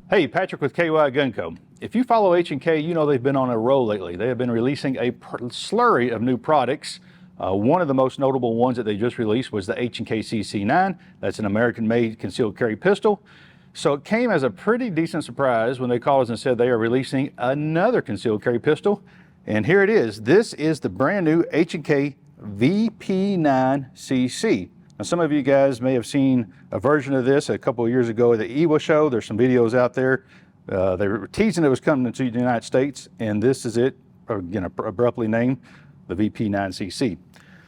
Hey, Patrick with KYGUNCO. If you follow HK, you know they've been on a roll lately. They have been releasing a slurry of new products. One of the most notable ones that they just released was the HK CC9. That's an American-made concealed carry pistol. So it came as a pretty decent surprise when they called us and said they are releasing another concealed carry pistol. And here it is. This is the brand new HK VP9CC. Now, some of you guys may have seen a version of this a couple of years ago at the EWA show. There's some videos out there. They were teasing it was coming to the United States, and this is it, again, abruptly named the VP9CC.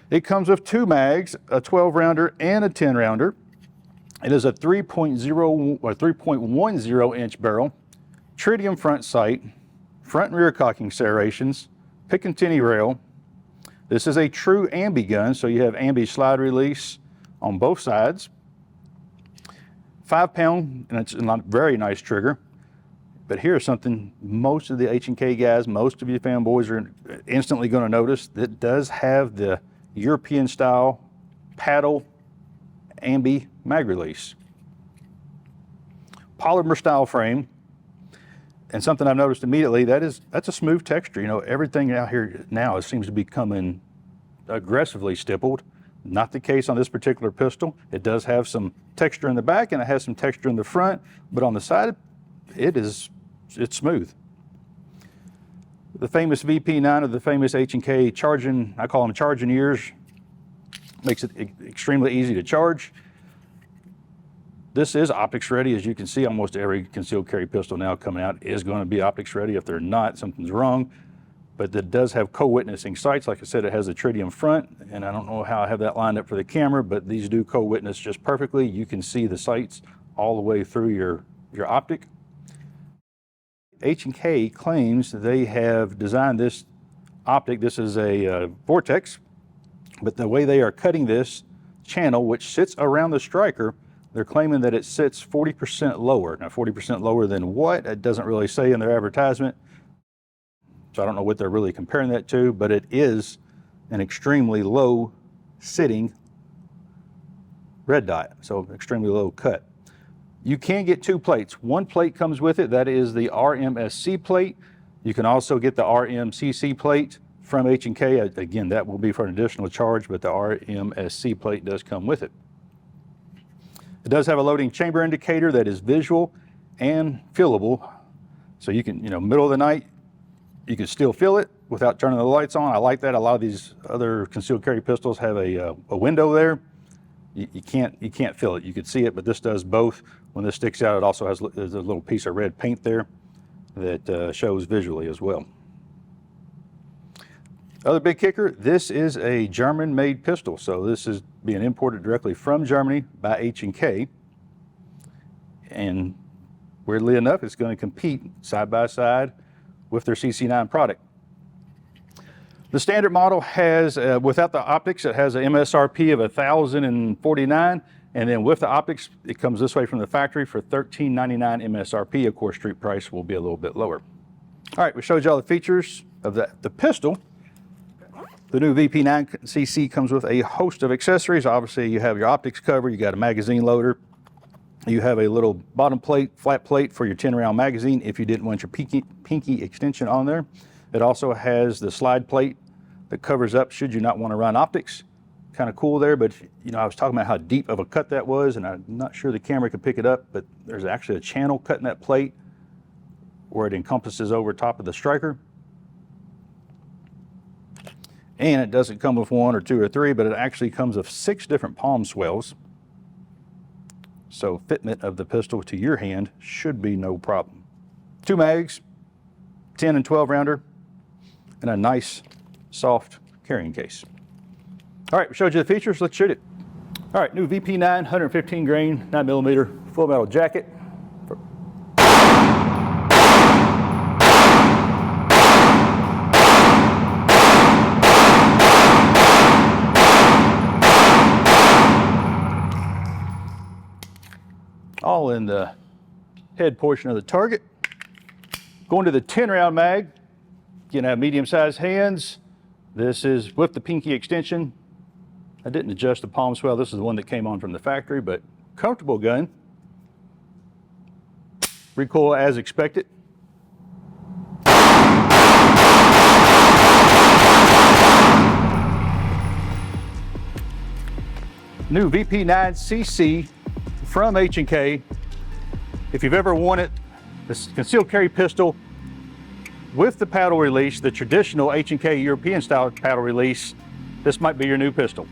It comes with two mags, a 12-rounder and a 10-rounder. It is a 3.0 or 3.10 inch barrel, tritium front sight, front and rear cocking serrations, Picatinny rail. This is a true ambi gun, so you have ambi slide release on both sides. 5 pound, and it's a very nice trigger. But here's something most of the H&K guys, most of you fanboys are instantly going to notice. It does have the European style paddle ambi mag release. Polymer style frame. And something I've noticed immediately, that's a smooth texture. You know, everything out here now seems to be coming aggressively stippled. Not the case on this particular pistol. It does have some texture in the back and it has some texture in the front, but on the side, it's smooth. The famous VP9 or the famous H&K charging, I call them charging ears, makes it extremely easy to charge. This is optics ready. As you can see, almost every concealed carry pistol now coming out is going to be optics ready. If they're not, something's wrong. But it does have co-witnessing sights. Like I said, it has a tritium front, and I don't know how I have that lined up for the camera, but these do co-witness just perfectly. You can see the sights all the way through your optic. H&K claims they have designed this optic. This is a vortex, but the way they are cutting this channel, which sits around the striker, they're claiming that it sits 40% lower. Now, 40% lower than what? It doesn't really say in their advertisement. So I don't know what they're really comparing that to, but it is an extremely low sitting red dot, so extremely low cut. You can get two plates. One plate comes with it, that is the RMSC plate. You can also get the RMCC plate from H&K. Again, that will be for an additional charge, but the RMSC plate does come with it. It does have a loading chamber indicator that is visual and feelable. So you can, middle of the night, you can still feel it without turning the lights on. I like that. A lot of these other concealed carry pistols have a window there. You can't feel it. You can see it, but this does both. When this sticks out, it also has a little piece of red paint there that shows visually as well. Other big kicker, this is a German-made pistol. So this is being imported directly from Germany by H&K. And weirdly enough, it's going to compete side by side with their CC9 product. The standard model has, without the optics, it has an MSRP of $1,049, and then with the optics, it comes this way from the factory for $1,399 MSRP. Of course, street price will be a little bit lower. All right, we showed you all the features of the pistol. The new VP9CC comes with a host of accessories. Obviously, you have your optics cover, you got a magazine loader, you have a little bottom plate, flat plate for your 10-round magazine if you didn't want your pinky extension on there. It also has the slide plate that covers up should you not want to run optics. Kind of cool there, but I was talking about how deep of a cut that was, and I'm not sure the camera could pick it up, but there's actually a channel cut in that plate where it encompasses over top of the striker. And it doesn't come with one or two or three, but it actually comes with 6 different palm swells. So fitment of the pistol to your hand should be no problem. 2 mags, 10 and 12 rounder, and a nice soft carrying case. All right, we showed you the features, let's shoot it. All right, new VP9, 115 grain, 9mm full metal jacket. All in the head portion of the target. Going to the 10-round mag, you can have medium-sized hands. This is with the pinky extension. I didn't adjust the palm swell. This is the one that came on from the factory, but comfortable gun. Recoil as expected. New VP9CC from HK. If you've ever wanted this concealed carry pistol with the paddle release, the traditional H&K European style paddle release, this might be your new pistol.